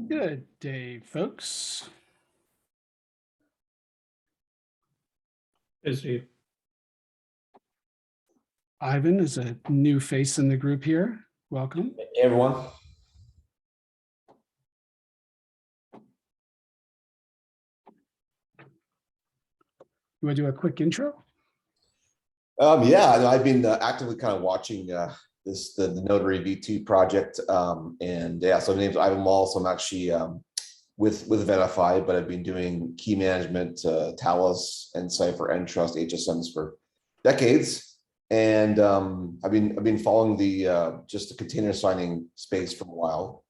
Good day, folks. Hey, Steve. Ivan is a new face in the group here. Welcome. Hey, everyone. You want to do a quick intro? Yeah, I've been actively kind of watching the Notary V2 project, and yeah, so my name's Ivan Wall. So I'm actually with Verify, but I've been doing key management, Talos, and Cipher, and Trust HSMs for decades, and I've been following the just the container signing space for a while.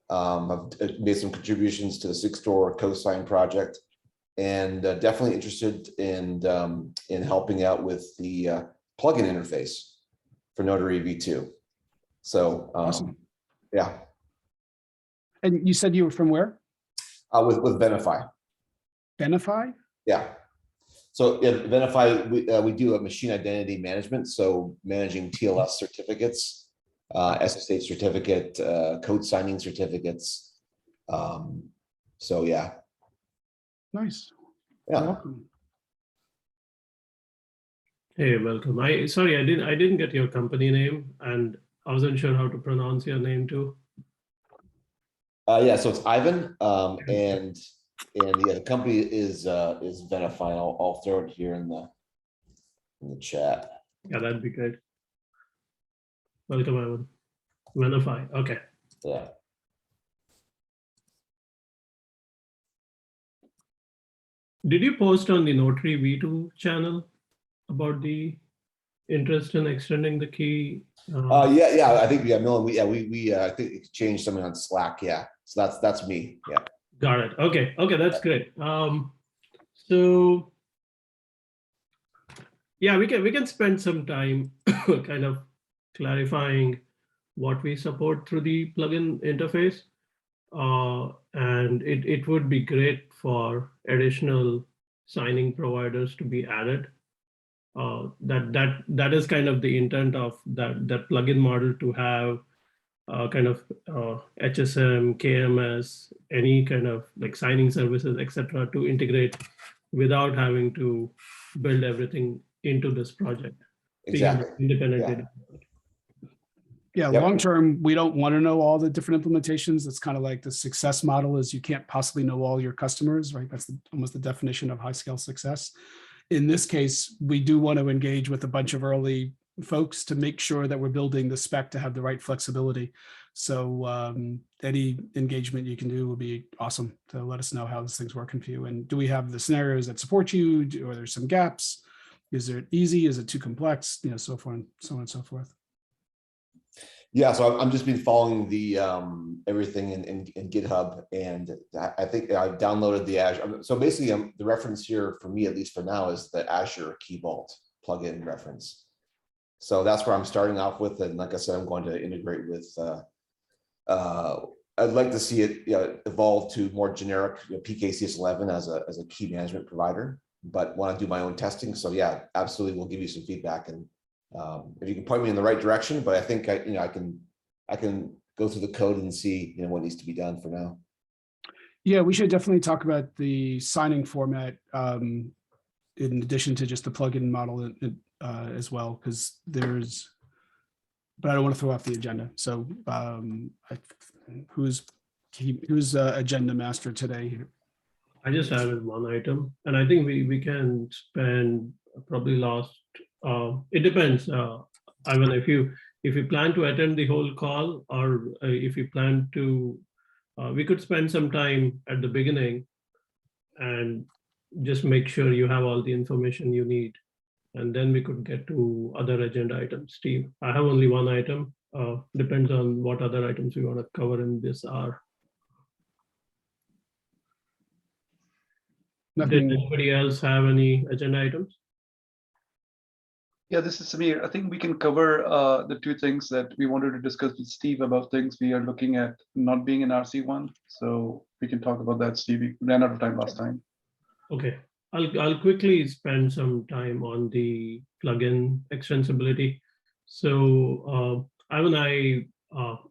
I've made some contributions to the Six-Door co-sign project, and definitely interested in helping out with the plugin interface for Notary V2. So Awesome. Yeah. And you said you were from where? With Verify. Benify? Yeah. So yeah, Verify, we do a machine identity management. So managing TLS certificates, SSH certificate, code signing certificates. So yeah. Nice. Yeah. Welcome. Hey, welcome. I didn't get your company name, and I wasn't sure how to pronounce your name too. Yeah, so it's Ivan, and yeah, the company is Verify. I'll throw it here in the chat. Yeah, that'd be good. Welcome, Ivan. Verify. Okay. Yeah. Did you post on the Notary V2 channel about the interest in extending the key? Yeah. I think Millen. We I think exchanged something on Slack. Yeah. So that's me. Yeah. Got it. Okay. That's great. So yeah, we can spend some time kind of clarifying what we support through the plugin interface. And it would be great for additional signing providers to be added. That is kind of the intent of that plugin model, to have kind of HSM, KMS, any kind of like signing services, etc., to integrate without having to build everything into this project. Exactly. Independently. Yeah, Yep. long term, we don't want to know all the different implementations. It's kind of like the success model is you can't possibly know all your customers, right? That's almost the definition of high scale success. In this case, we do want to engage with a bunch of early folks to make sure that we're building the spec to have the right flexibility. So any engagement you can do will be awesome to let us know how this thing's working for you. And do we have the scenarios that support you, or there's some gaps? Is it easy? Is it too complex? You know, so on and so forth. Yeah, so I'm just been following the everything in GitHub, and I think I downloaded the Azure. So basically, the reference here for me, at least for now, is the Azure Key Vault plugin reference. So that's where I'm starting off with, and like I said, I'm going to integrate with. I'd like to see it evolve to more generic PKCS11 as a key management provider, but want to do my own testing. So yeah, absolutely, we'll give you some feedback, and if you can point me in the right direction. But I think I can go through the code and see what needs to be done for now. Yeah, we should definitely talk about the signing format in addition to just the plugin model as well, because there's. But I don't want to throw off the agenda. So who's agenda master today? I just added one item, and I think we can spend probably last. It depends. Ivan, if you plan to attend the whole call, or if you plan to, we could spend some time at the beginning and just make sure you have all the information you need, and then we could get to other agenda items. Steve, I have only one item. Depends on what other items we want to cover in this hour. Nothing. Did anybody else have any agenda items? Yeah, this is Samir. I think we can cover the two things that we wanted to discuss with Steve about things we are looking at not being in RC1. So we can talk about that, Steve. We ran out of time last time. Okay, I'll quickly spend some time on the plugin extensibility. So Ivan,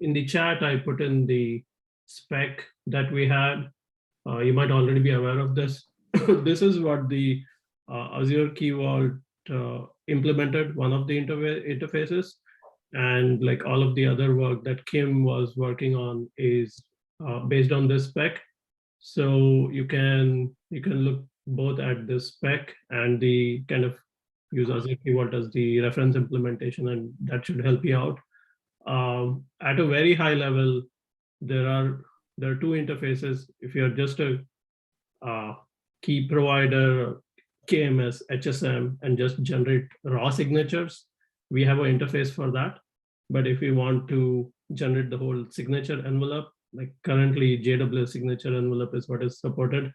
in the chat, I put in the spec that we had. You might already be aware of this. This is what the Azure Key Vault implemented, one of the interfaces. And like all of the other work that Kim was working on is based on this spec. So you can look both at the spec and the kind of use Azure Key Vault as the reference implementation, and that should help you out. At a very high level, there are two interfaces. If you're just a key provider, KMS, HSM, and just generate raw signatures, we have an interface for that. But if you want to generate the whole signature envelope, like currently JWS signature envelope is what is supported.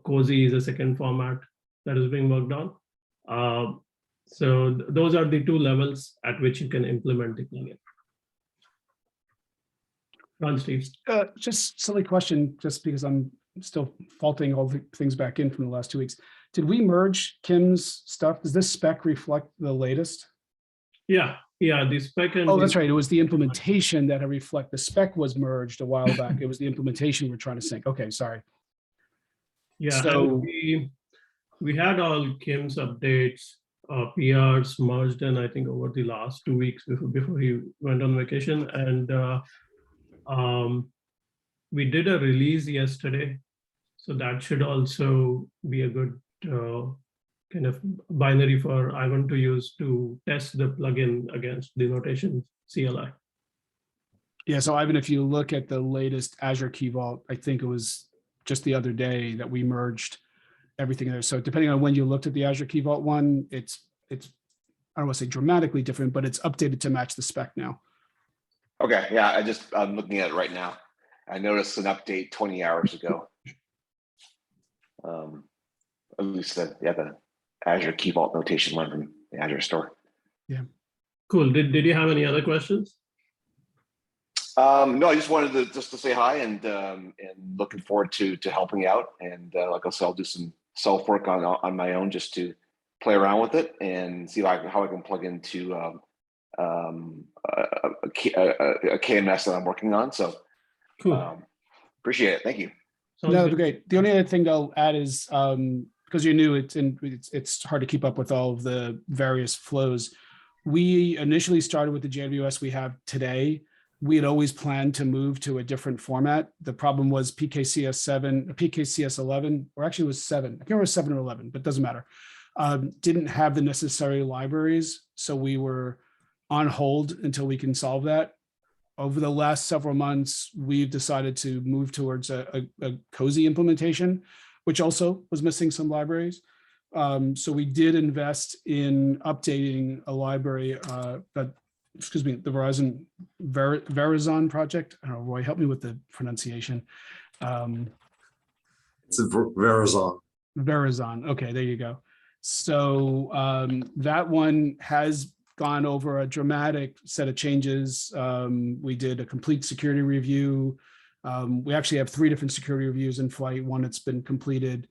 Cozy is a second format that is being worked on. So those are the two levels at which you can implement the plugin. Ron, Steve. Just silly question, just because I'm still faulting all the things back in from the last 2 weeks. Did we merge Kim's stuff? Does this spec reflect the latest? Yeah, the spec. And oh, that's right. It was the implementation that reflect. The spec was merged a while back. It was the implementation we're trying to sync. Okay, sorry. Yeah, so we had all Kim's updates, PRs merged in, I think, over the last 2 weeks before he went on vacation. And we did a release yesterday. So that should also be a good kind of binary for Ivan to use to test the plugin against the notation CLI. Yeah, so Ivan, if you look at the latest Azure Key Vault, I think it was just the other day that we merged everything there. So depending on when you looked at the Azure Key Vault one, it's I don't want to say dramatically different, but it's updated to match the spec now. Okay, yeah, I'm looking at it right now. I noticed an update 20 hours ago. At least the Azure Key Vault notation one from the Azure store. Yeah. Cool. Did you have any other questions? No, I just wanted to say hi and looking forward to helping out. And like I said, I'll do some self work on my own just to play around with it and see how I can plug into a KMS that I'm working on. So cool. Appreciate it. Thank you. No, great. The only other thing I'll add is because you're new, it's hard to keep up with all of the various flows. We initially started with the JWS we have today. We had always planned to move to a different format. The problem was PKCS 11, or actually it was 7. I can't remember 7 or 11, but it doesn't matter. Didn't have the necessary libraries. So we were on hold until we can solve that. Over the last several months, we've decided to move towards a Cozy implementation, which also was missing some libraries. So we did invest in updating a library the Verizon project. I don't know, Roy, help me with the pronunciation. It's Verizon. Verizon. Okay, there you go. So that one has gone over a dramatic set of changes. We did a complete security review. We actually have 3 different security reviews in flight, one that's been completed.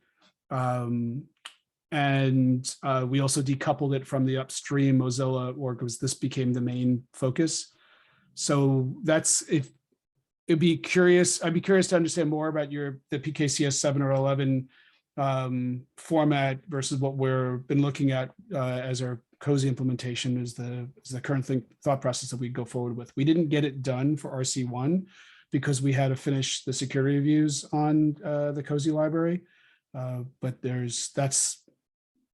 And we also decoupled it from the upstream Mozilla org because this became the main focus. So that's I'd be curious to understand more about the PKCS 7 or 11 format versus what we've been looking at as our Cozy implementation is the current thought process that we go forward with. We didn't get it done for RC1 because we had to finish the security reviews on the Cozy library. But that's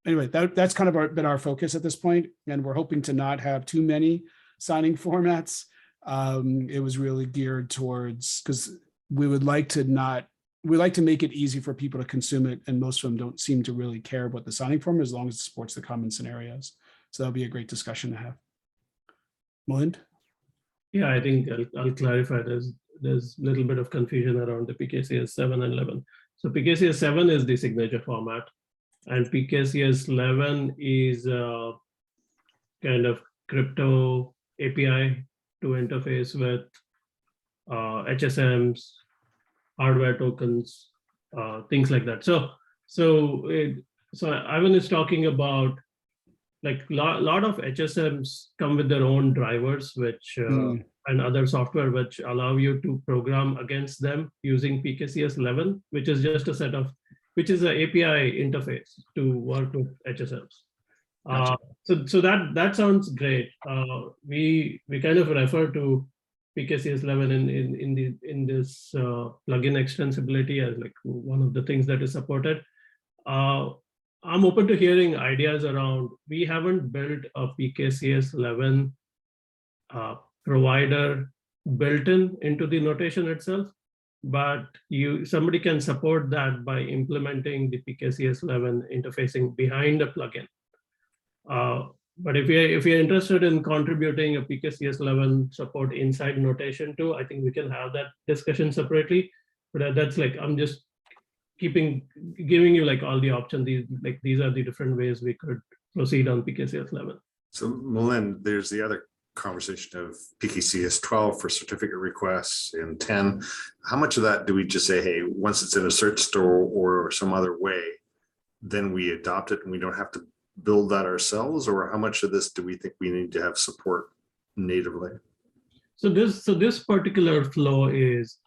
kind of been our focus at this point, and we're hoping to not have too many signing formats. It was really geared towards, because we like to make it easy for people to consume it, and most of them don't seem to really care about the signing form as long as it supports the common scenarios. So that'll be a great discussion to have. Milind? Yeah, I think I'll clarify. There's a little bit of confusion around the PKCS 7 and 11. So PKCS 7 is the signature format, and PKCS 11 is kind of crypto API to interface with HSMs, hardware tokens, things like that. So Ivan is talking about like lot of HSMs come with their own drivers, which and other software which allow you to program against them using PKCS 11, which is just a set of, which is an API interface to work with HSMs. Gotcha. So that sounds great. We kind of refer to PKCS 11 in this plugin extensibility as like one of the things that is supported. I'm open to hearing ideas around. We haven't built a PKCS 11 provider built into the notation itself, but somebody can support that by implementing the PKCS 11 interfacing behind a plugin. But if you're interested in contributing a PKCS 11 support inside notation too, I think we can have that discussion separately. But that's like, I'm just giving you like all the options. These are the different ways we could proceed on PKCS 11. So Milind, there's the other conversation of PKCS 12 for certificate requests and 10. How much of that do we just say, hey, once it's in a search store or some other way, then we adopt it and we don't have to build that ourselves? Or how much of this do we think we need to have support natively? So this particular flow is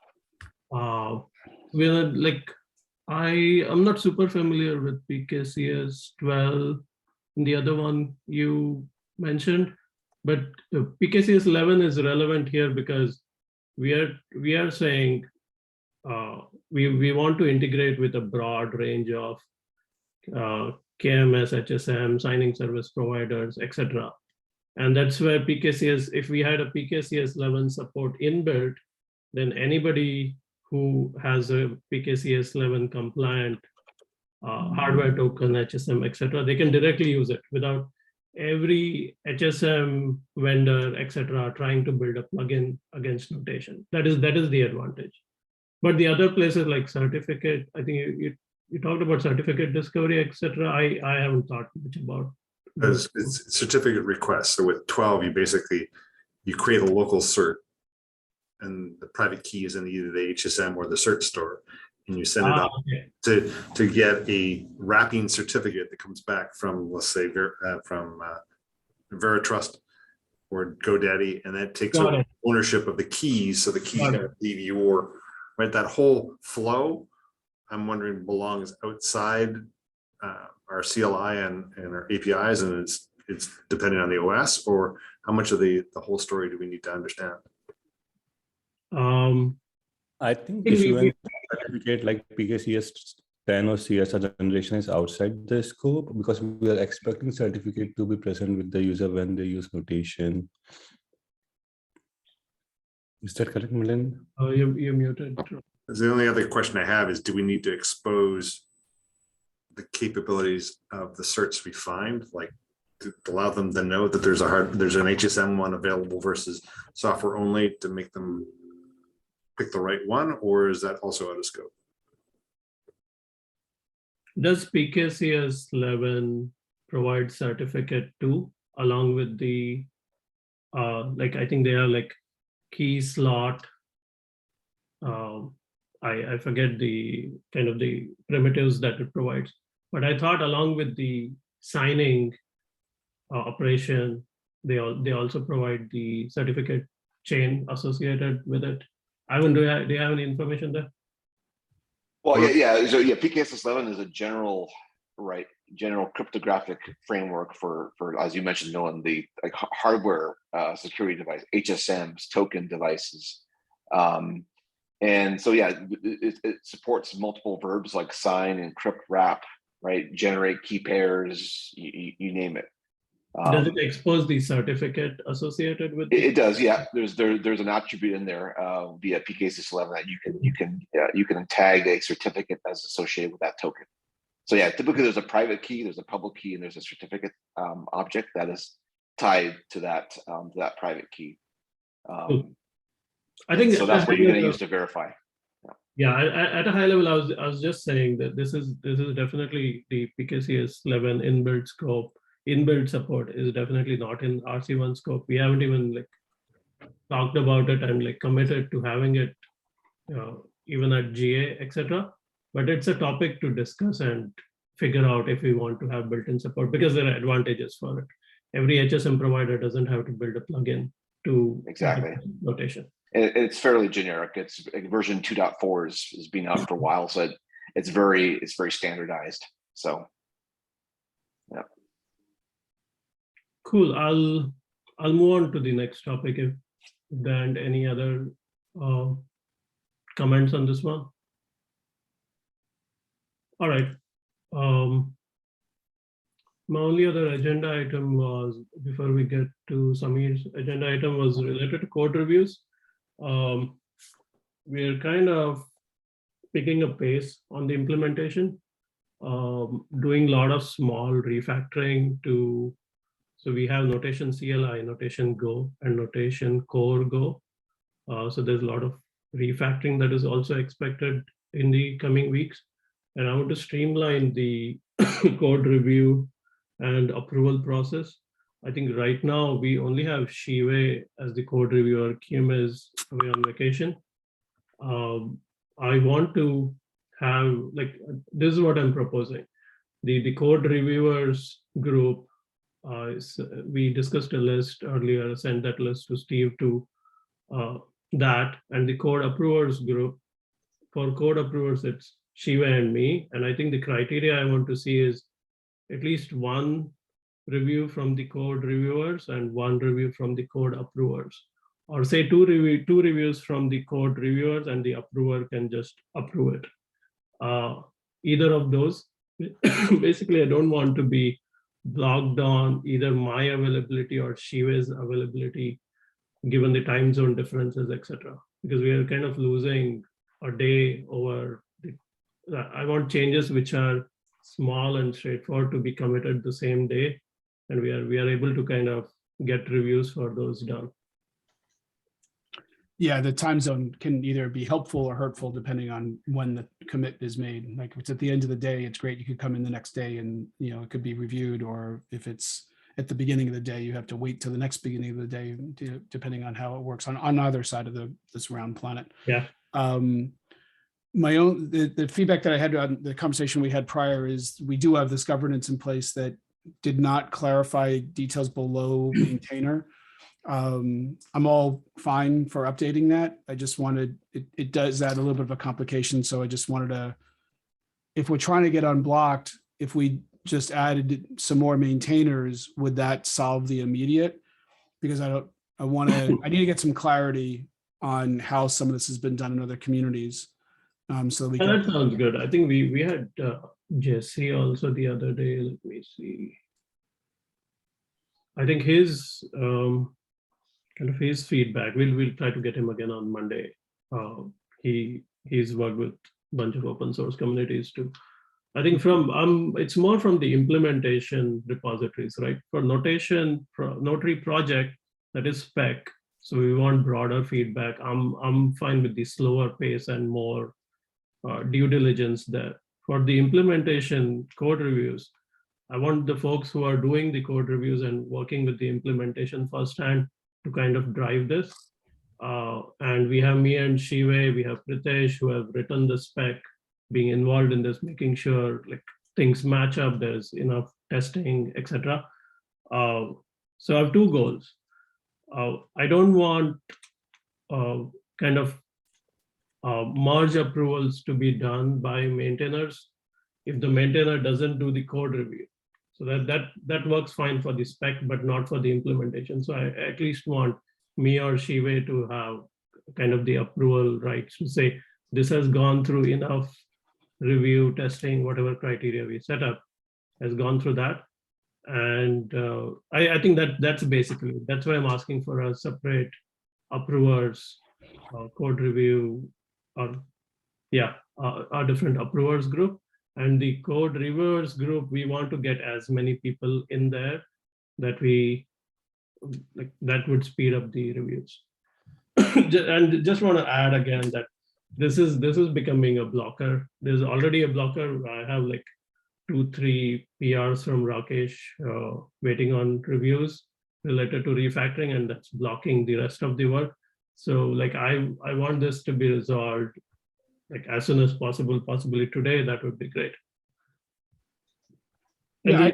I'm not super familiar with PKCS 12, the other one you mentioned, but PKCS 11 is relevant here because we are saying we want to integrate with a broad range of KMS, HSM, signing service providers, etc. And that's where PKCS, if we had a PKCS 11 support inbuilt, then anybody who has a PKCS 11 compliant hardware token, HSM, etc., they can directly use it without every HSM vendor, etc., trying to build a plugin against notation. That is the advantage. But the other places like certificate, I think you talked about certificate discovery, etc. I haven't thought much about. Because it's certificate requests. So with 12, you create a local cert, and the private key is in either the HSM or the cert store, and you send it up to get a wrapping certificate that comes back from, let's say, from Veritrust or GoDaddy, and that takes over ownership of the keys. So the keys got to leave your, right? That whole flow, I'm wondering, belongs outside our CLI and our APIs, and it's depending on the OS, or how much of the whole story do we need to understand? I think issuing a certificate like PKCS 10 or CSR generation is outside the scope, because we are expecting certificate to be present with the user when they use notation. Is that correct, Milind? You're muted. The only other question I have is, do we need to expose the capabilities of the certs we find, like to allow them to know that there's an HSM one available versus software only, to make them pick the right one, or is that also out of scope? Does PKCS 11 provide certificate too, along with the I think they are like key slot. I forget the kind of the primitives that it provides, but I thought along with the signing operation, they also provide the certificate chain associated with it. Ivan, do you have any information there? Well, yeah. So yeah, PKCS 11 is a general cryptographic framework for, as you mentioned, Nolan, the hardware security device, HSMs, token devices. And so, yeah, it supports multiple verbs like sign, encrypt, wrap, right? Generate key pairs, you name it. Does it expose the certificate associated with it? It does, yeah. There's an attribute in there via PKCS 11 that you can tag a certificate as associated with that token. So yeah, typically there's a private key, there's a public key, and there's a certificate object that is tied to that private key. I think so. That's what you're going to use to verify. Yeah, at a high level, I was just saying that this is definitely the PKCS 11 inbuilt scope. Inbuilt support is definitely not in RC1 scope. We haven't even talked about it and committed to having it even at GA, etc. But it's a topic to discuss, and figure out if we want to have built-in support, because there are advantages for it. Every HSM provider doesn't have to build a plugin to Exactly. notation. It's fairly generic. It's version 2.4 is been out for a while, so it's very standardized. So, yeah. Cool. I'll move on to the next topic. If Dan, any other comments on this one? All right. My only other agenda item was, before we get to Sameer's agenda item, was related to code reviews. We're kind of picking a pace on the implementation, doing a lot of small refactoring to, so we have notation CLI, notation Go, and notation core Go. So there's a lot of refactoring that is also expected in the coming weeks. And I want to streamline the code review and approval process. I think right now we only have Shive as the code reviewer. Kim is away on vacation. I want to have, like, this is what I'm proposing. The code reviewers group, we discussed a list earlier, sent that list to Steve to that, and the code approvers group. For code approvers, it's Shiva and me. And I think the criteria I want to see is at least one review from the code reviewers and one review from the code approvers, or say two reviews from the code reviewers and the approver can just approve it. Either of those. Basically, I don't want to be blocked on either my availability or Shiva's availability, given the time zone differences, etc. Because we are kind of losing a day over. I want changes which are small and straightforward to be committed the same day, and we are able to kind of get reviews for those done. Yeah, the time zone can either be helpful or hurtful depending on when the commit is made. Like if it's at the end of the day, it's great. You could come in the next day and, you know, it could be reviewed, or if it's at the beginning of the day, you have to wait till the next beginning of the day, depending on how it works on either side of this round planet. Yeah. My own, the feedback that I had on the conversation we had prior is we do have this governance in place that did not clarify details below maintainer. I'm all fine for updating that. I just wanted, it does add a little bit of a complication. So I just wanted to, if we're trying to get unblocked, if we just added some more maintainers, would that solve the immediate? Because I need to get some clarity on how some of this has been done in other communities. So we That sounds good. I think we had Jesse also the other day. Let me see. I think his kind of his feedback. We'll try to get him again on Monday. He's worked with a bunch of open source communities too. I think from it's more from the implementation repositories, right? For notation notary project, that is spec. So we want broader feedback. I'm fine with the slower pace and more due diligence there. For the implementation code reviews, I want the folks who are doing the code reviews and working with the implementation firsthand to kind of drive this. And we have me and Shive, we have Pritesh who have written the spec, being involved in this, making sure like things match up, there's enough testing, etc. So I have two goals. I don't want kind of merge approvals to be done by maintainers if the maintainer doesn't do the code review. So that works fine for the spec, but not for the implementation. So I at least want me or Shive to have kind of the approval rights to say, this has gone through enough review, testing, whatever criteria we set up has gone through that. And I think that's basically, that's why I'm asking for a separate approvers, code review, or a different approvers group. And the code reviewers group, we want to get as many people in there that that would speed up the reviews. And just want to add again that this is becoming a blocker. There's already a blocker. I have like 2-3 PRs from Rakesh waiting on reviews related to refactoring, and that's blocking the rest of the work. So like I want this to be resolved like as soon as possible, possibly today. That would be great. And Yeah,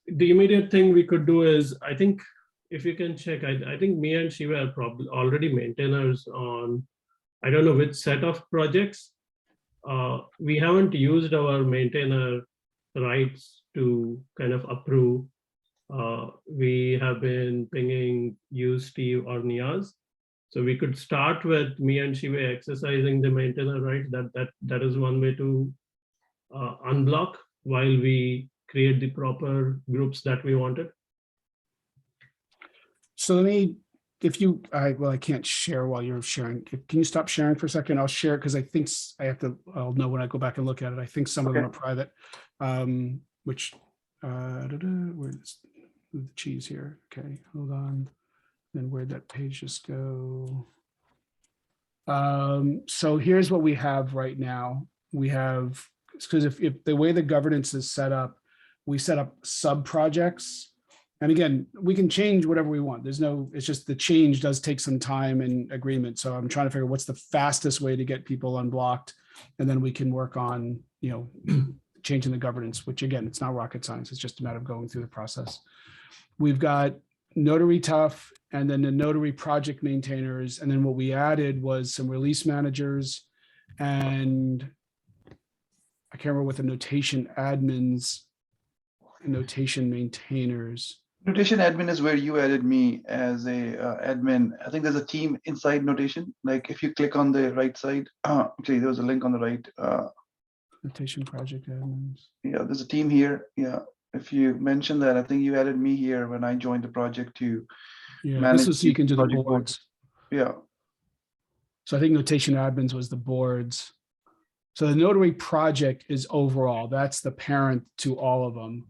the immediate thing we could do is, I think, if you can check, I think me and Shiva are probably already maintainers on, I don't know which set of projects. We haven't used our maintainer rights to kind of approve. We have been pinging you, Steve, or Niaz. So we could start with me and Shiva exercising the maintainer rights. That is one way to unblock while we create the proper groups that we wanted. so let me, if you, well, I can't share while you're sharing. Can you stop sharing for a second? I'll share because I think I'll know when I go back and look at it. I think some of them are private, which, where's the cheese here? Okay, hold on. Then where'd that page just go? So here's what we have right now. We have, because if the way the governance is set up, we set up sub projects. And again, we can change whatever we want. There's no, it's just the change does take some time and agreement. So I'm trying to figure what's the fastest way to get people unblocked. And then we can work on, changing the governance, which again, it's not rocket science. It's just a matter of going through the process. We've got Notary Tough and then the Notary project maintainers. And then what we added was some release managers and I can't remember what the notation admins and notation maintainers. Notation admin is where you added me as a admin. I think there's a team inside notation. Like if you click on the right side, actually there was a link on the right. Notation project admins. Yeah, there's a team here. Yeah, if you mention that, I think you added me here when I joined the project to Yeah, manage. this is so you can do the project boards. Yeah. So I think notation admins was the boards. So the notary project is overall, that's the parent to all of them.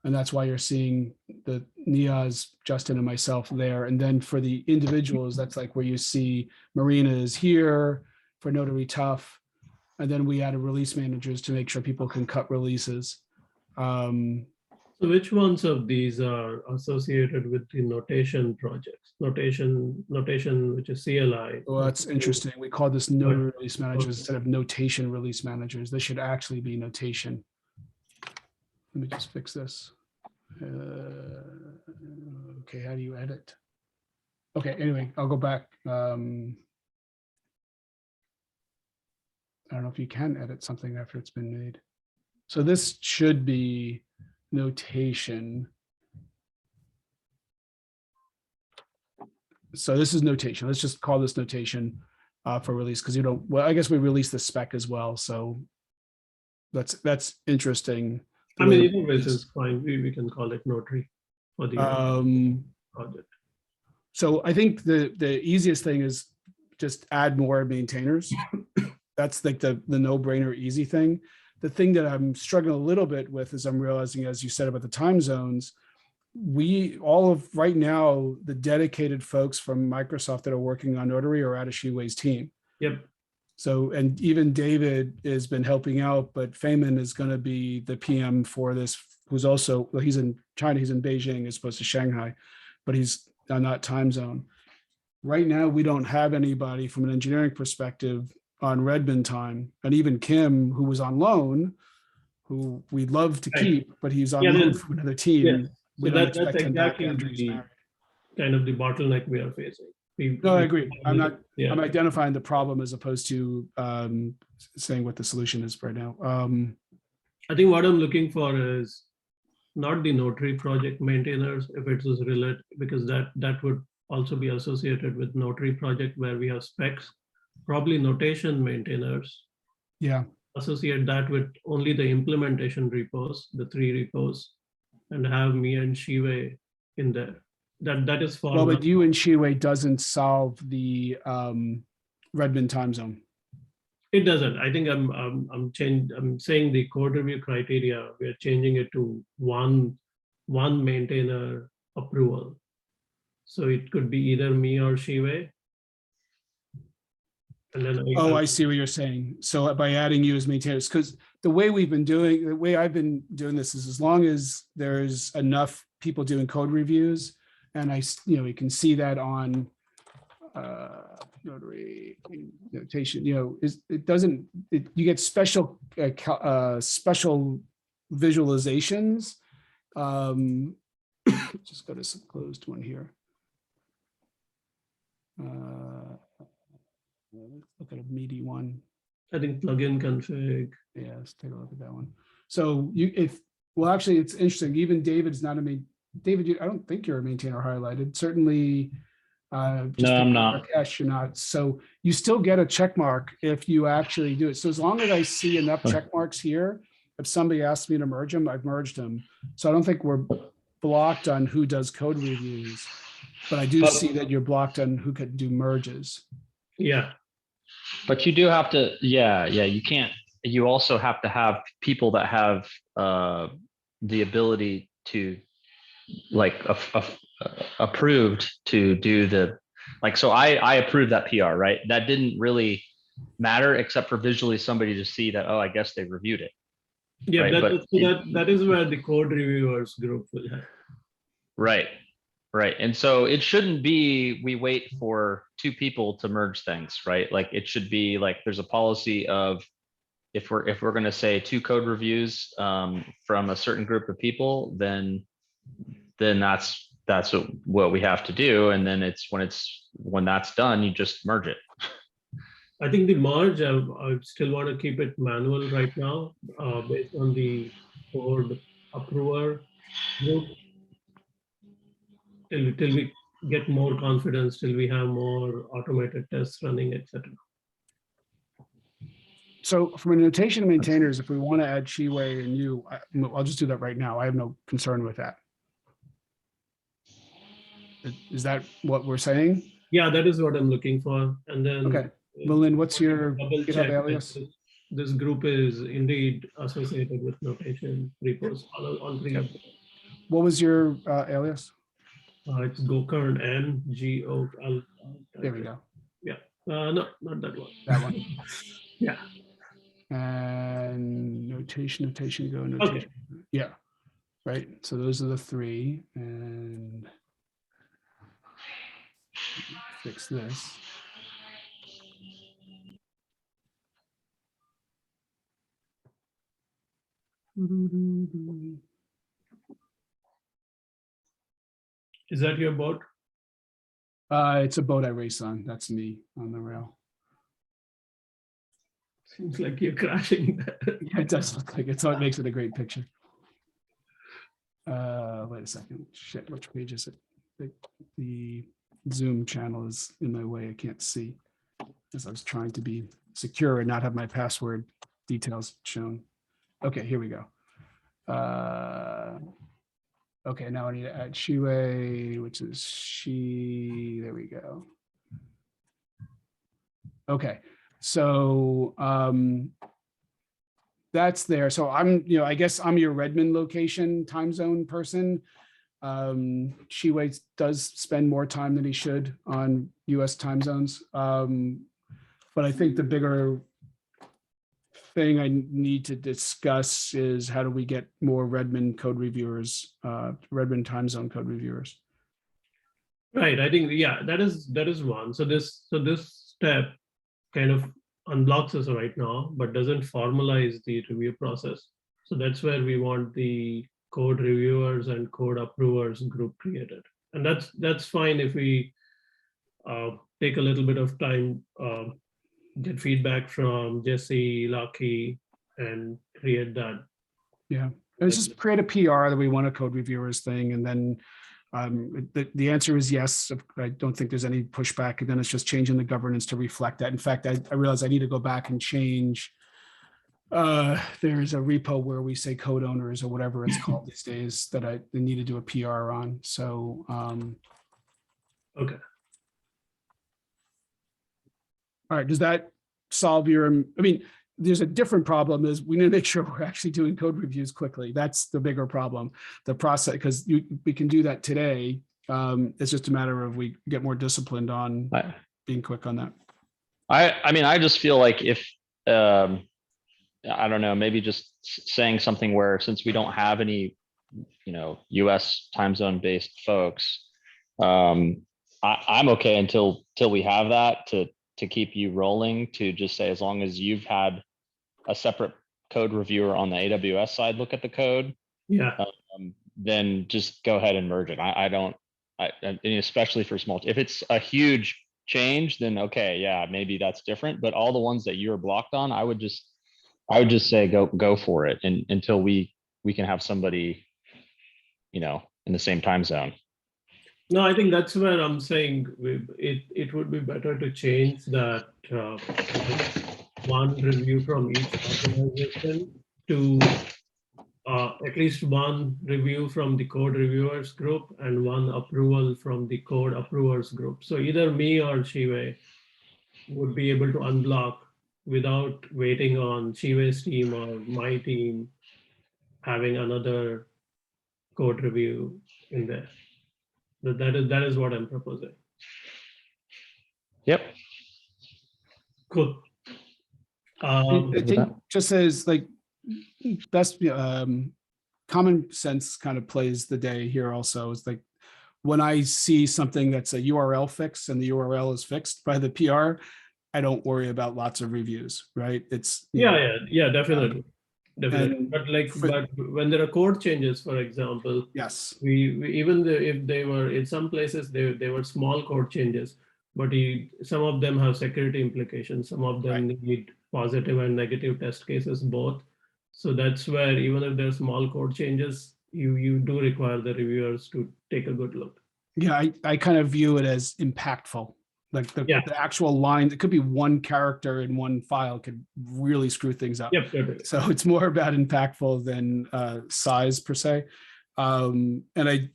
And that's why you're seeing the Niaz, Justin and myself there. And then for the individuals, that's like where you see Marina is here for Notary Tough. And then we added release managers to make sure people can cut releases. So which ones of these are associated with the notation projects? Notation, which is CLI. Well, that's interesting. We call this notary release managers instead of notation release managers. This should actually be notation. Let me just fix this. Okay, how do you edit? Okay, anyway, I'll go back. I don't know if you can edit something after it's been made. So this should be notation. So this is notation. Let's just call this notation for release because you don't, well, I guess we released the spec as well. So that's interesting. I mean, either way is fine. We can call it notary for the project. So I think the easiest thing is just add more maintainers. That's like the no-brainer easy thing. The thing that I'm struggling a little bit with is I'm realizing, as you said about the time zones, right now, the dedicated folks from Microsoft that are working on Notary are at Shiwei's team. Yep. So, and even David has been helping out, but Feynman is going to be the PM for this, who's also, well, he's in China, he's in Beijing as opposed to Shanghai, but he's on that time zone. Right now, we don't have anybody from an engineering perspective on Redmond time. And even Kim, who was on loan, who we'd love to keep, but he's on loan from another team. Yeah. We So don't that's expect him back exactly after he's married. kind of the bottleneck we are facing. No, I agree. I'm Yeah. identifying the problem as opposed to saying what the solution is right now. I think what I'm looking for is not the notary project maintainers, if it is related, because that would also be associated with notary project where we have specs, probably notation maintainers. Yeah. Associate that with only the implementation repos, the 3 repos, and have me and Shiva in there. That is for. Well, but you and Shiwei doesn't solve the Redmond time zone. It doesn't. I think I'm saying the code review criteria, we are changing it to one maintainer approval. So it could be either me or Shiva. And then I see what you're saying. So by adding you as maintainers, because the way I've been doing this is as long as there's enough people doing code reviews, and we can see that on notary notation, you get special visualizations. Just go to some closed one here. Let's look at a meaty one. I think plugin config. Yeah, let's take a look at that one. So well, actually, it's interesting. Even David's not David, I don't think you're a maintainer highlighted. Certainly, No, I'm not. Rakesh, you're not. So you still get a check mark if you actually do it. So as long as I see enough check marks here, if somebody asks me to merge them, I've merged them. So I don't think we're blocked on who does code reviews, but I do see that you're blocked on who could do merges. Yeah. But you do have to, yeah, you can't, you also have to have people that have the ability to like approved to do the, like, so I approved that PR, right? That didn't really matter except for visually somebody to see that, oh, I guess they reviewed it. Yeah, Right, that is where the code reviewers group will have. Right. And so it shouldn't be, we wait for two people to merge things, right? Like it should be like, there's a policy of, if we're going to say 2 code reviews from a certain group of people, then that's what we have to do. And then when that's done, you just merge it. I think the merge, I still want to keep it manual right now, based on the code approver group. Till we get more confidence, till we have more automated tests running, etc. So from a notation of maintainers, if we want to add Chiwei and you, I'll just do that right now. I have no concern with that. Is that what we're saying? Yeah, that is what I'm looking for. And then Okay. Malin, what's your double GitHub check alias? that this group is indeed associated with notation repos on 3. Yep. What was your alias? It's Gokern NGO. There we go. Yeah. No, not that one. That one. Yeah. And notation, go, notation. Okay. Yeah. Right. So those are the 3. And fix this. Is that your boat? It's a boat I race on. That's me on the rail. Seems like you're crashing. Yeah, it does look like it. So it makes it a great picture. Wait a second. Shit, which page is it? The Zoom channel is in my way. I can't see as I was trying to be secure and not have my password details shown. Okay, here we go. Okay, now I need to add Chiwei, which is there we go. Okay, so that's there. So I guess I'm your Redmond location time zone person. Chiwei does spend more time than he should on US time zones. But I think the bigger thing I need to discuss is how do we get more Redmond code reviewers, Redmond time zone code reviewers. Right. I think, yeah, that is one. So this step kind of unblocks us right now, but doesn't formalize the review process. So that's where we want the code reviewers and code approvers group created. And that's fine if we take a little bit of time, get feedback from Jesse, Lucky, and create that. Yeah, let's just create a PR that we want a code reviewers thing, and then the answer is yes. I don't think there's any pushback, and then it's just changing the governance to reflect that. In fact, I realize I need to go back and change. There's a repo where we say code owners or whatever it's called these days that I need to do a PR on. So okay. All right, does that solve your, I mean, there's a different problem is we need to make sure we're actually doing code reviews quickly. That's the bigger problem, the process, because we can do that today. It's just a matter of we get more disciplined on being quick on that. I mean, I just feel like if, I don't know, maybe just saying something where since we don't have any, US time zone based folks, I'm okay until we have that to keep you rolling, to just say, as long as you've had a separate code reviewer on the AWS side look at the code, Yeah, then just go ahead and merge it. I don't, and especially for small, if it's a huge change, then okay, yeah, maybe that's different. But all the ones that you're blocked on, I would just say go for it, and until we can have somebody, in the same time zone. no, I think that's where I'm saying it would be better to change that one review from each organization to at least one review from the code reviewers group and one approval from the code approvers group. So either me or Shive would be able to unblock without waiting on Shive's team or my team having another code review in there. That is what I'm proposing. Yep. Cool. I think just as like best common sense kind of plays the day here also. Is like when I see something that's a URL fix and the URL is fixed by the PR, I don't worry about lots of reviews, right? It's yeah, definitely. and But like, for- but when there are code changes, for example, yes, we even if they were in some places they were small code changes, but some of them have security implications. Some of them need positive and negative test cases both. So that's where even if there's small code changes, you do require the reviewers to take a good look. yeah, I kind of view it as impactful. Like the actual line, it could be one character in one file could really screw things up. Yep, totally. So it's more about impactful than size per se. And I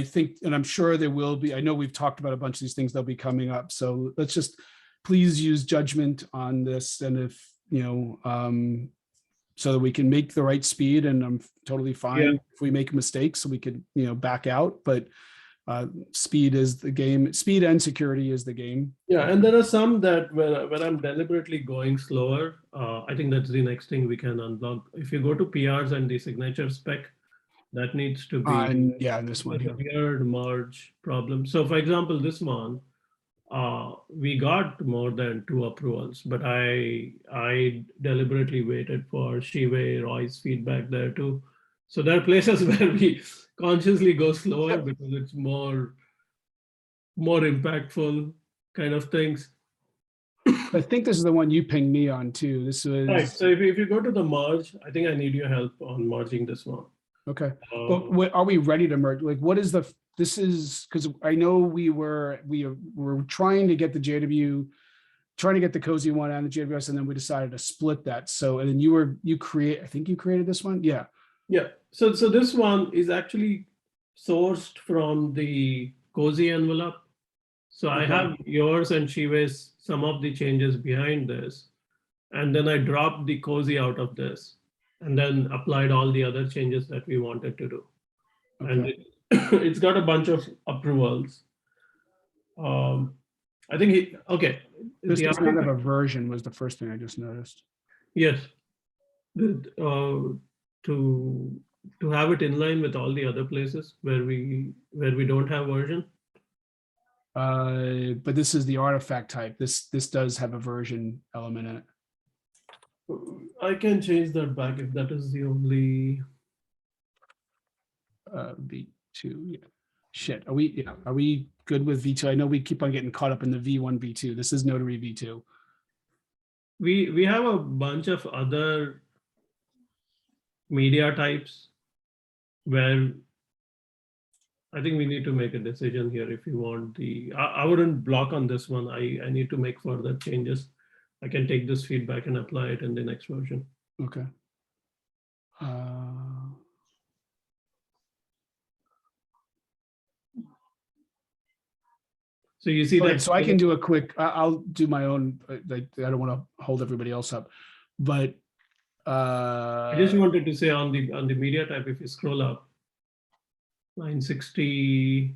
think, and I'm sure there will be, I know we've talked about a bunch of these things that'll be coming up. So let's just please use judgment on this. And if, so that we can make the right speed, and I'm totally fine if we make mistakes, so we can, back out, but speed is the game. Speed and security is the game. Yeah, and there are some that when I'm deliberately going slower, I think that's the next thing we can unblock. If you go to PRs and the signature spec, that needs to be and this one a here. weird merge problem. So for example, this one, we got more than 2 approvals, but I deliberately waited for Shive Roy's feedback there too. So there are places where we consciously go slower because it's more impactful kind of things. I think this is the one you pinged me on too. This was Right. So if you go to the merge, I think I need your help on merging this one. okay. But are we ready to merge? Like, what is this is because I know we were trying to get the JW, trying to get the cozy one and the JWS, and then we decided to split that. So, and then I think you created this one. Yeah. Yeah. So this one is actually sourced from the cozy envelope. So I have yours and Shive's, some of the changes behind this. And then I dropped the cozy out of this and then applied all the other changes that we wanted to do. Okay. And it's got a bunch of approvals. I think This is kind of a version was the first thing I just noticed. Yes. To have it in line with all the other places where we don't have version. But this is the artifact type. This does have a version element in it. I can change that back if that is the only. V2. Yeah. Shit. Are we good with V2? I know we keep on getting caught up in the V1, V2. This is Notary V2. We have a bunch of other media types where I think we need to make a decision here if you want I wouldn't block on this one. I need to make further changes. I can take this feedback and apply it in the next version. Okay. So you see that. So I can do a quick, I'll do my own, like, I don't want to hold everybody else up, but I just wanted to say on the media type, if you scroll up, line 64.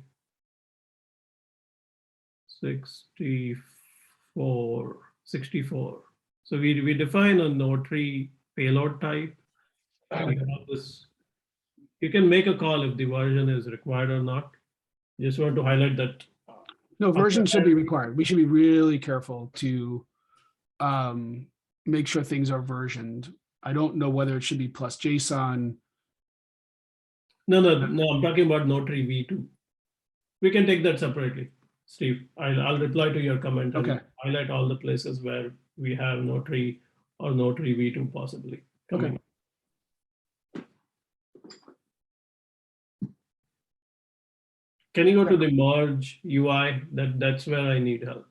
So we define a notary payload type. We have this. You can make a call if the version is required or not. Just want to highlight that. no, version should be required. We should be really careful to make sure things are versioned. I don't know whether it should be plus JSON. No, I'm talking about Notary V2. We can take that separately, Steve. I'll reply to your comment and Okay. highlight all the places where we have Notary or Notary V2 possibly coming. Can you go to the merge UI? That's where I need help.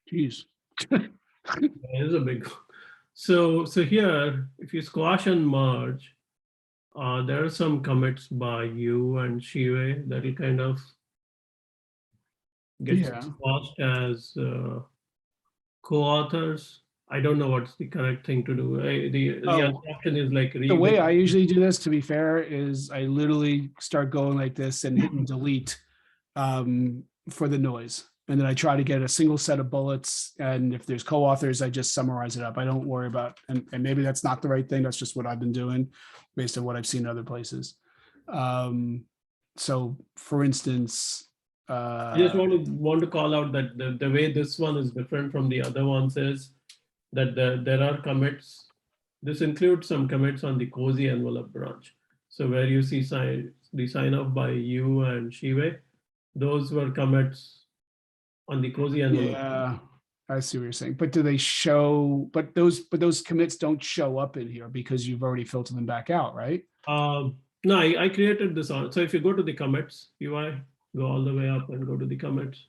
Geez. It is a big one. So here, if you squash and merge, there are some commits by you and Shive that will kind of get Yeah. squashed as co-authors. I don't know what's the correct thing to do. The Oh, option is like The way I usually do this, to be fair, is I literally start going like this and hitting delete for the noise. And then I try to get a single set of bullets. And if there's co-authors, I just summarize it up. I don't worry about, and maybe that's not the right thing. That's just what I've been doing based on what I've seen in other places. So for instance, I just want to call out that the way this one is different from the other ones is that there are commits. This includes some commits on the cozy envelope branch. So where you see the sign off by you and Shive, those were commits on the cozy envelope. yeah, I see what you're saying. But do they show, but those commits don't show up in here because you've already filtered them back out, right? No, I created this on. So if you go to the commits UI, go all the way up and go to the commits.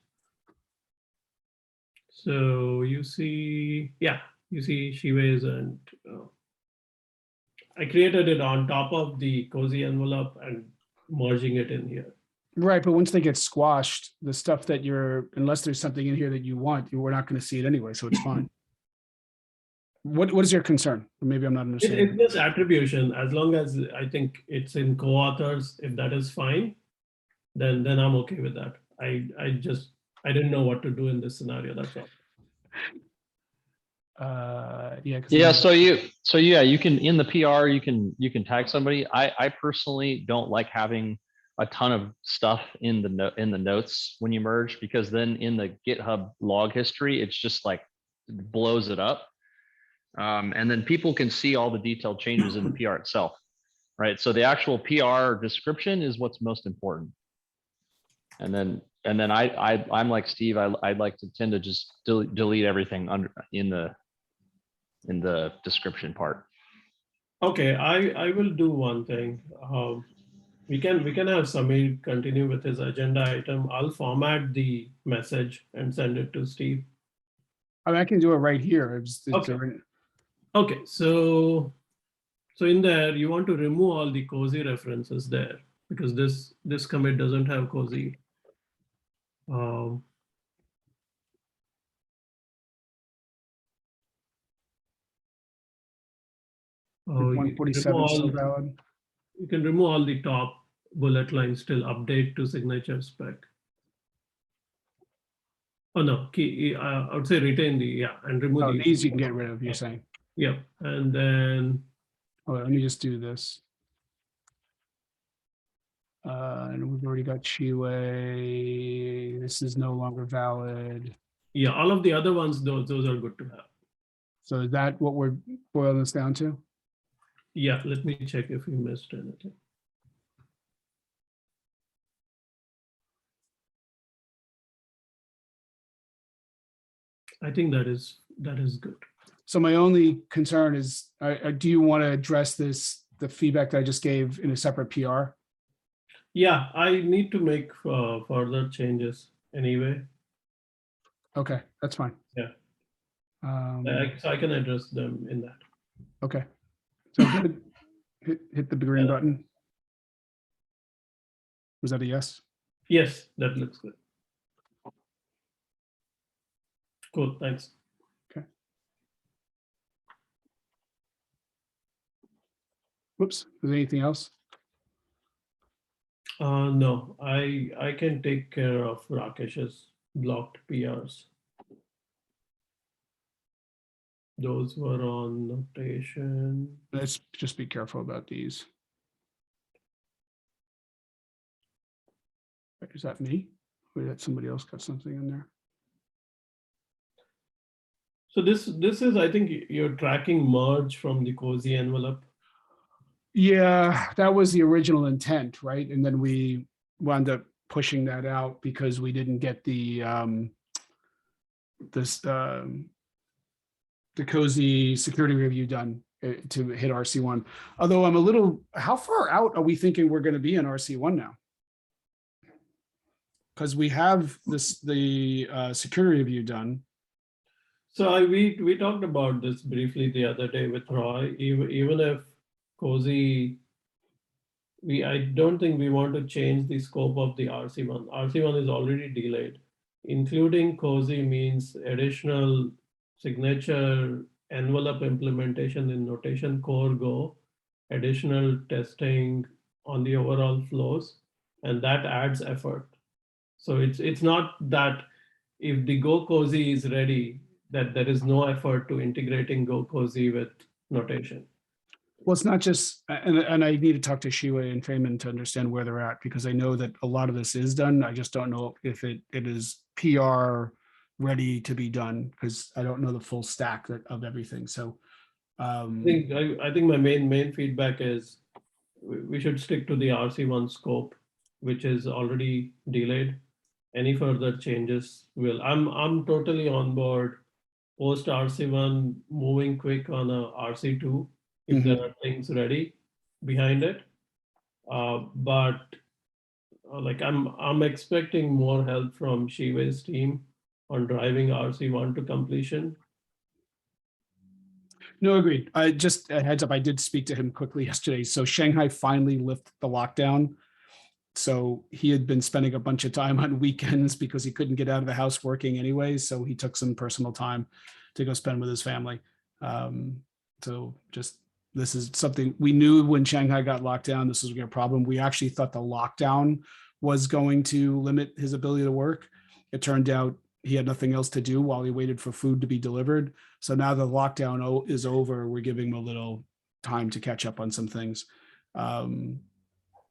So you see, yeah, you see Shive's and I created it on top of the cozy envelope and merging it in here. Right, but once they get squashed, the stuff that unless there's something in here that you want, we're not going to see it anyway, so it's fine. What is your concern? Or maybe I'm not understanding. It's just attribution. As long as I think it's in co-authors, if that is fine, then I'm okay with that. I didn't know what to do in this scenario. That's all. Yeah. Yeah. So you can, in the PR, you can tag somebody. I personally don't like having a ton of stuff in the notes when you merge, because then in the GitHub log history, it's just like blows it up. And then people can see all the detailed changes in the PR itself, right? So the actual PR description is what's most important. And then I'm like Steve. I'd like to tend to just delete everything in the description part. Okay, I will do one thing. We can have Samir continue with his agenda item. I'll format the message and send it to Steve. I mean, I can do it right here. Okay, so in there, you want to remove all the cozy references there because this commit doesn't have cozy. Oh, 147 is still valid. You can remove all the top bullet lines, still update to signature spec. Oh no, I would say retain and remove Oh, these you can get rid of, you're saying. Yeah, and then. Oh, let me just do this. And we've already got Chiwei. This is no longer valid. Yeah, all of the other ones, those are good to have. So is that what we're boiling this down to? Yeah, let me check if we missed anything. I think that is good. So my only concern is, do you want to address the feedback that I just gave in a separate PR? Yeah, I need to make further changes anyway. Okay, that's fine. Yeah. So I can address them in that. Okay. So good. Hit the green button. Was that a yes? Yes, that looks good. Cool, thanks. Okay. Whoops, is there anything else? No, I can take care of Rakesh's blocked PRs. Those were on notation. Let's just be careful about these. Is that me? Wait, somebody else got something in there. So this is, I think you're tracking merge from the cozy envelope. Yeah, that was the original intent, right? And then we wound up pushing that out because we didn't get the cozy security review done to hit RC1. Although I'm a little, how far out are we thinking we're going to be in RC1 now? Because we have the security review done. So we talked about this briefly the other day with Roy. Even if cozy, I don't think we want to change the scope of the RC1. RC1 is already delayed. Including cozy means additional signature envelope implementation in notation core Go, additional testing on the overall flows, and that adds effort. So it's not that if the Go cozy is ready, that there is no effort to integrating Go cozy with notation. Well, it's not just, and I need to talk to Shiwa and Feynman to understand where they're at, because I know that a lot of this is done. I just don't know if it is PR ready to be done, because I don't know the full stack of everything. So I think my main feedback is we should stick to the RC1 scope, which is already delayed. Any further changes will, I'm totally on board post RC1 moving quick on a RC2 if there are things ready behind it. But like I'm expecting more help from Shiva's team on driving RC1 to completion. No, agreed. I just a heads up, I did speak to him quickly yesterday. So Shanghai finally lifted the lockdown. So he had been spending a bunch of time on weekends because he couldn't get out of the house working anyway. So he took some personal time to go spend with his family. So just, this is something we knew when Shanghai got locked down, this was a problem. We actually thought the lockdown was going to limit his ability to work. It turned out he had nothing else to do while he waited for food to be delivered. So now the lockdown is over, we're giving him a little time to catch up on some things.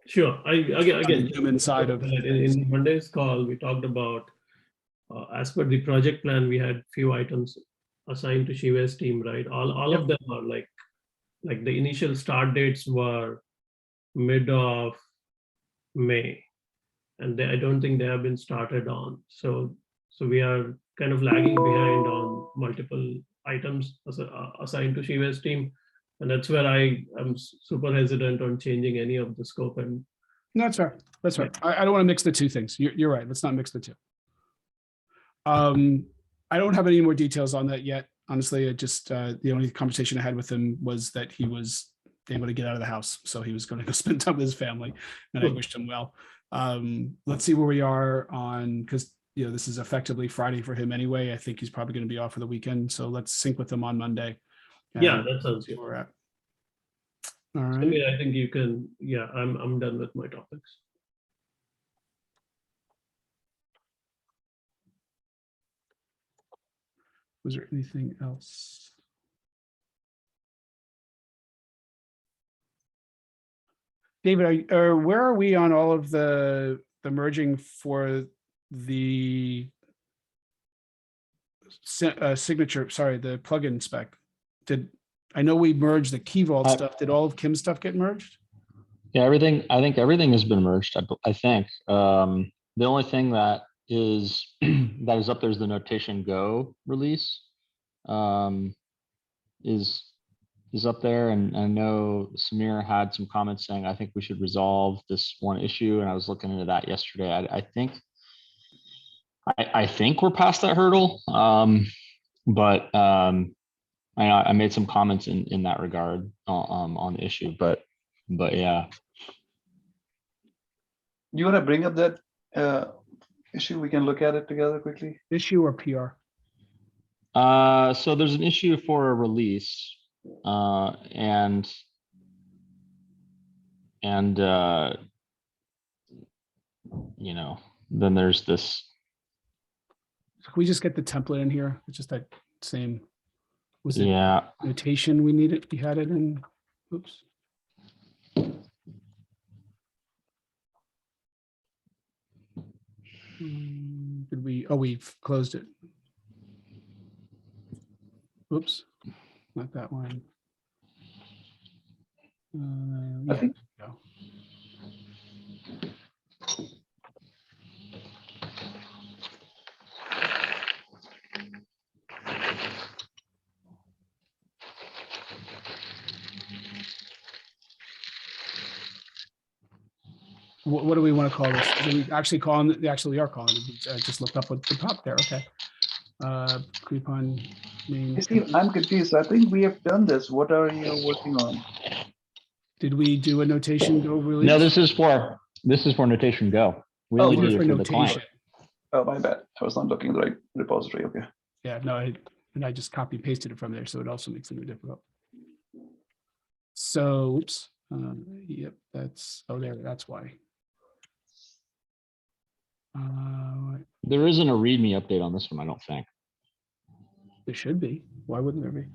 Sure. Again, human side of in Monday's call, we talked about as per the project plan, we had few items assigned to Shiva's team, right? All of them are like the initial start dates were mid of May, and I don't think they have been started on. So we are kind of lagging behind on multiple items assigned to Shiva's team. And that's where I am super hesitant on changing any of the scope. And no, that's right. That's right. I don't want to mix the two things. You're right. Let's not mix the two. I don't have any more details on that yet. Honestly, it just the only conversation I had with him was that he was able to get out of the house, so he was going to go spend time with his family, and I wished him well. Let's see where we are on, because this is effectively Friday for him anyway. I think he's probably going to be off for the weekend, so let's sync with him on Monday. Yeah, that sounds good. Where we're at. All right. So, yeah, I think you can. Yeah, I'm done with my topics. Was there anything else? David, where are we on all of the merging for the signature? Sorry, the plugin spec. I know we merged the Key Vault stuff. Did all of Kim's stuff get merged? Yeah, everything. I think everything has been merged. I think the only thing that is up there is the Notation Go release. Is up there, and I know Samir had some comments saying I think we should resolve this one issue, and I was looking into that yesterday. I think we're past that hurdle, but I made some comments in that regard on the issue, but yeah. You want to bring up that issue? We can look at it together quickly. Issue or PR? So there's an issue for a release, and then there's this. Can we just get the template in here? It's just that same. Was it notation we needed? We had it in. Oops. Did we, oh, we've closed it. Oops, not that one. I Yeah, think- no. What do we want to call this? Do we actually call it, actually, we are calling it, I just looked up what the top there, okay. Creep on name. Hey, Steve, I'm confused. I think we have done this. What are you working on? Did we do a notation go release? No, this is for notation go. We Oh, only Oh, did for it for the client. notation. Oh, my bad. I was not looking at the right repository. Okay. Yeah, no, and I just copy pasted it from there, so it also makes it more difficult. So, oops, yep, that's, oh, there, that's why. There isn't a README update on this one, I don't think, There should be. Why wouldn't there be?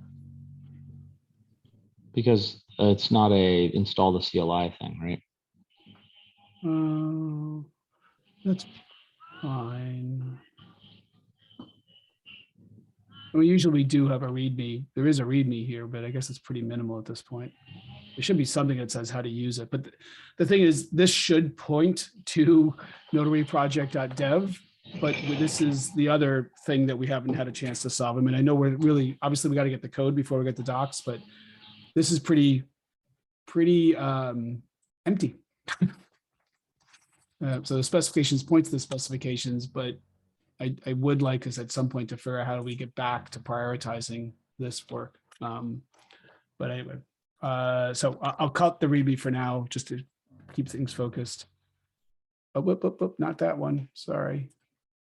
because it's not a install the CLI thing, right? That's fine. We usually do have a README. There is a README here, but I guess it's pretty minimal at this point. There should be something that says how to use it. But the thing is, this should point to notaryproject.dev, but this is the other thing that we haven't had a chance to solve. I mean, I know we're really, obviously we got to get the code before we get the docs, but this is pretty empty. So the specifications point to the specifications, but I would like us at some point to figure out how do we get back to prioritizing this work. But anyway, so I'll cut the README for now, just to keep things focused. Oh, whoop, not that one. Sorry.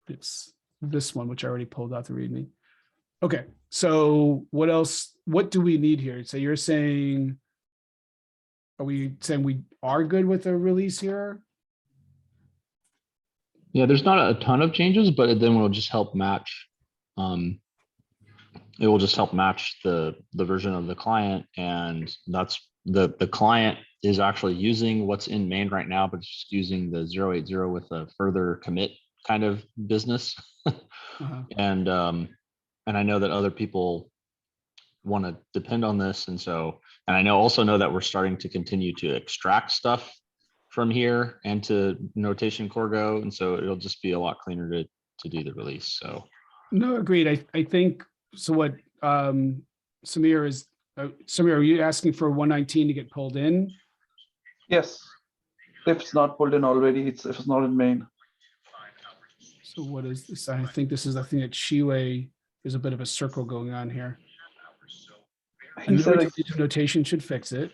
It's this one, which I already pulled out the README. Okay, so what else? What do we need here? So you're saying, are we saying we are good with the release here? Yeah, there's not a ton of changes, but then we'll just help match. It will just help match the version of the client, and that's the client is actually using what's in main right now, but it's just using the 080 with a further commit kind of business. And I know that other people want to depend on this, and I also know that we're starting to continue to extract stuff from here and to notation core go, and so it'll just be a lot cleaner to do the release. So no, agreed. I think so. What Samir is, Samir, are you asking for 119 to get pulled in? Yes. If it's not pulled in already, if it's not in main. So what is this? I think this is the thing that Shiwei, there's a bit of a circle going on here. He said Notation should fix it.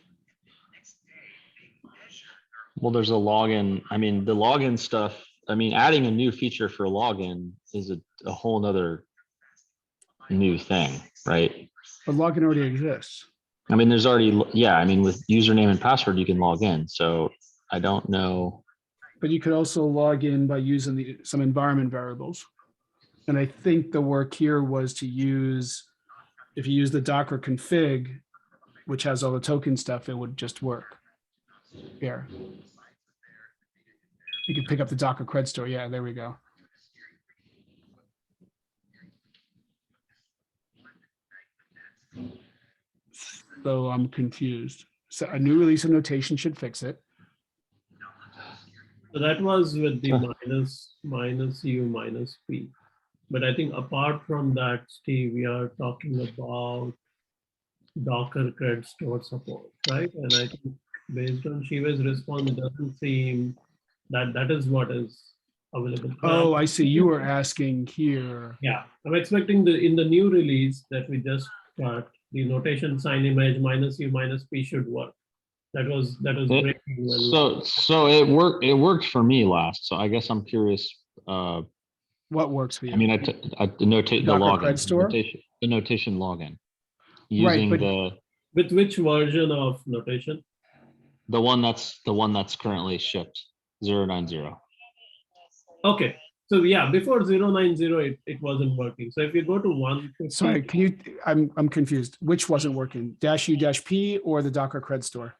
well, there's a login. I mean, the login stuff, I mean, adding a new feature for login is a whole nother new thing, right? But login already exists. I mean, there's already, yeah, I mean, with username and password, you can log in. So I don't know. But you could also log in by using some environment variables. And I think the work here was to use, if you use the Docker config, which has all the token stuff, it would just work. Here. You could pick up the Docker cred store. Yeah, there we go. So I'm confused. So a new release of notation should fix it. So that was with the minus U minus P. But I think apart from that, Steve, we are talking about Docker cred store support, right? And I think based on Shiva's response, it doesn't seem that that is what is available. Oh, I see. You were asking here. Yeah, I'm expecting in the new release that we just got, the notation sign image minus U minus P should work. That was breaking well. So it worked for me last. So I guess I'm curious. What works for you? I mean, I notate the Docker login, cred store? the notation login, Right, using but- With which version of notation? the one that's currently shipped, 090. Okay, so yeah, before 090, it wasn't working. So if you go to 150, Sorry, can you, I'm confused. Which wasn't working? -U-P or the Docker cred store?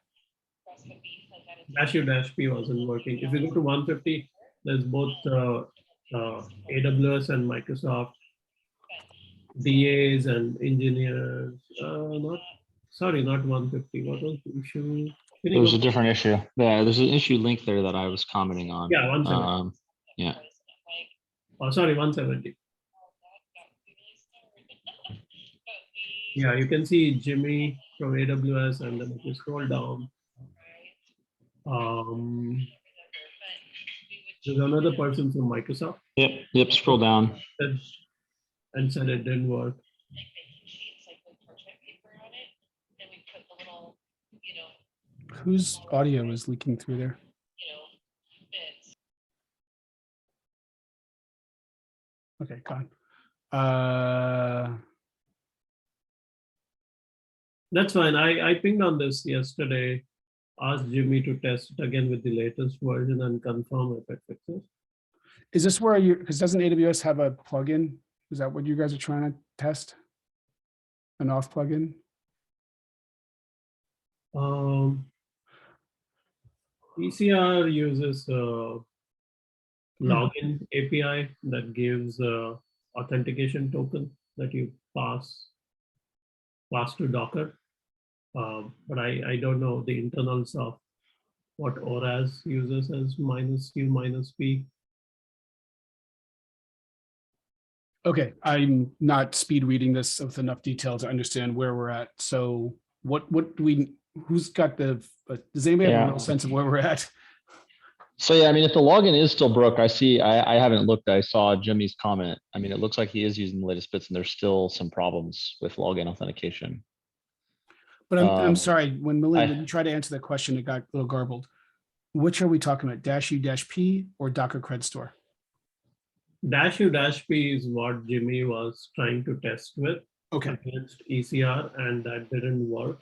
-U-P wasn't working. If you go to 150, there's both AWS and Microsoft, DAs and engineers, not 150. What was the issue? Can you There's go- a different issue. Yeah, there's an issue link there that I was commenting on. Yeah, 170. Yeah. Oh, sorry, 170. Yeah, you can see Jimmy from AWS, and then if you scroll down, there's another person from Microsoft Yep. Scroll down. and said it didn't work. Whose audio is leaking through there? Okay, gone. That's fine. I pinged on this yesterday, asked Jimmy to test it again with the latest version and confirm if it fixes. Is this where you, because doesn't AWS have a plugin? Is that what you guys are trying to test? An auth plugin? ECR uses a login API that gives authentication token that you pass to Docker. But I don't know the internals of what ORAS uses as -Q -P. Okay, I'm not speed reading this with enough detail to understand where we're at. So what do we, who's got the, does anybody have a Yeah. real sense of where we're at? So yeah, I mean, if the login is still broke, I haven't looked. I saw Jimmy's comment. I mean, it looks like he is using the latest bits, and there's still some problems with login authentication. But I'm Um, sorry, when Melinda, I- when you tried to answer the question, it got a little garbled. Which are we talking about, -U-P or Docker Cred Store? -U-P is what Jimmy was trying to test with Okay, against ECR, and that didn't work.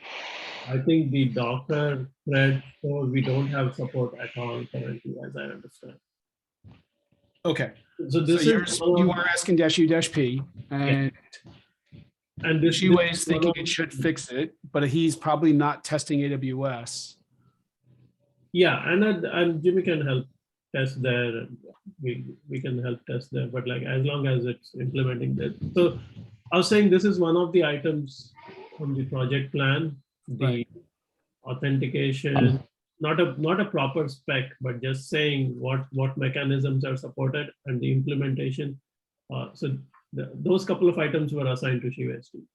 I think the Docker thread store, we don't have support at all currently, as I understand. okay. So So this is you are asking -U-P and and this Shiwei is this thinking one- it should fix it, but he's probably not testing AWS. Yeah, and Jimmy can help test there, and we can help test there, but like as long as it's implementing that. So I was saying this is one of the items from the project plan, the Right. authentication, not a proper spec, but just saying what mechanisms are supported and the implementation. So those couple of items were assigned to Shiva's team.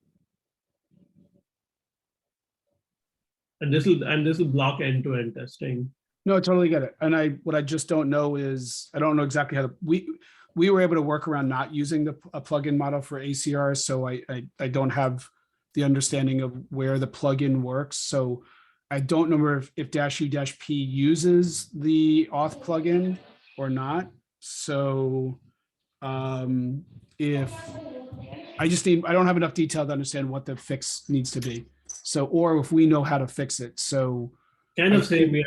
And this will block end-to-end testing. No, I totally get it. And what I just don't know is, I don't know exactly how, we were able to work around not using a plugin model for ACR. So I don't have the understanding of where the plugin works. So I don't know if -U-P uses the auth plugin or not. So if I don't have enough detail to understand what the fix needs to be. So, or if we know how to fix it. So Kind I of same here.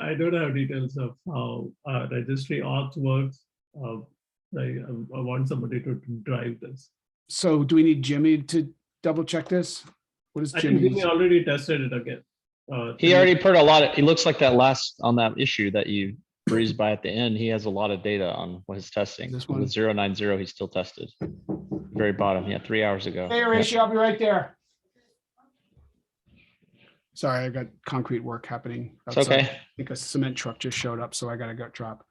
I don't have details of how registry auth works. I want somebody to drive this. So do we need Jimmy to double check this? What is I think Jimmy's? Jimmy already tested it again. He already put a lot of, it looks like that on that issue that you breezed by at the end, he has a lot of data on what his testing. This one? With 090, he still tested. Very bottom, yeah, 3 hours ago. Hey, Yeah. Horatio, I'll be right there. Sorry, I got concrete work happening. It's outside. okay. I think a cement truck just showed up, so I gotta go drop.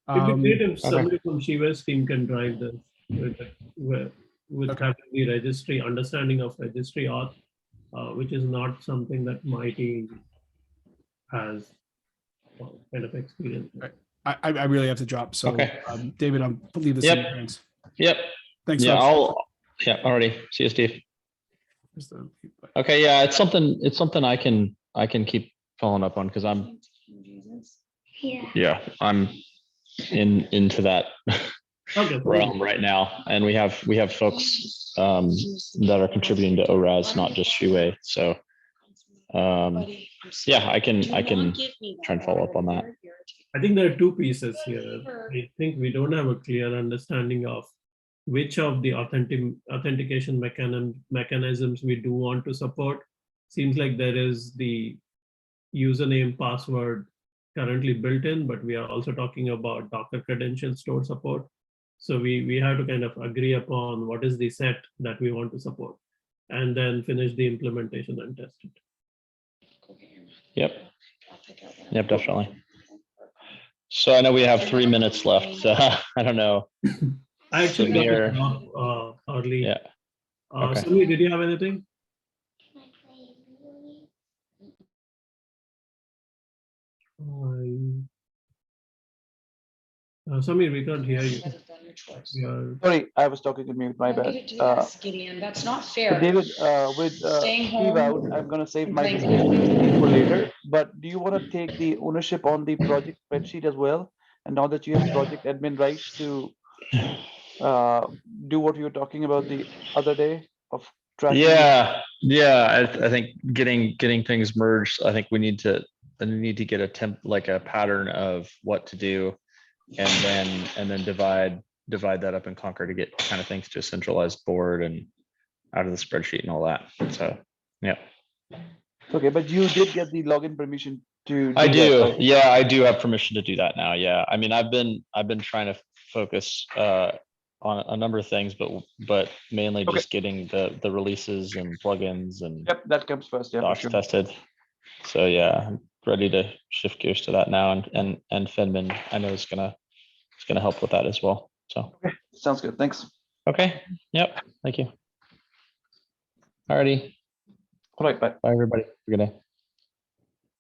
It'd be great if okay. somebody from Shiva's team can drive this with Okay. having the registry, understanding of registry auth, which is not something that my team has kind of experience with. I really have to drop. So Okay. David, I'll leave this in Yep. your hands. Yep. Thanks, Yeah, folks. already. See you, Steve. Here's the- Okay, yeah, it's something I can keep following up on because I'm into that Okay. realm right now. And we have folks that are contributing to ORAS, not just Shiwei. So yeah, I can try and follow up on that. I think there are two pieces here. I think we don't have a clear understanding of which of the authentication mechanisms we do want to support. Seems like there is the username, password, currently built in, but we are also talking about Docker credential store support. So we have to kind of agree upon what is the set that we want to support, and then finish the implementation and test it. Yep. Yep, definitely. So I know we have 3 minutes left. So I don't know. I actually got Samir. it off, early. Yeah. Okay. Samir, did you have anything? Samir, we can't hear you. Yeah. Sorry, I was talking to mute, my bad. Gideon, that's not So fair. David, with Staying Steve home out, I'm gonna save and my playing discussion for later, but do you want to take the ownership on the project spreadsheet as well? And now that you have project admin rights to do what you were talking about the other day of tracking? Yeah. I think getting things merged. I think we need to get a pattern of what to do, and then divide that up and conquer to get kind of things to a centralized board and out of the spreadsheet and all that. So yeah. Okay, but you did get the login permission to I that, do. right? Yeah, I do have permission to do that now. Yeah. I mean, I've been trying to focus on a number of things, but mainly Okay. just getting the releases and plugins and Yep, that comes first. Yeah, for docs sure. tested. So yeah, I'm ready to shift gears to that now, and Finman I know is gonna help with that as well. So Sounds good. Thanks. okay. Yep. Thank you. Alrighty. All right, bye. Bye everybody. Good day.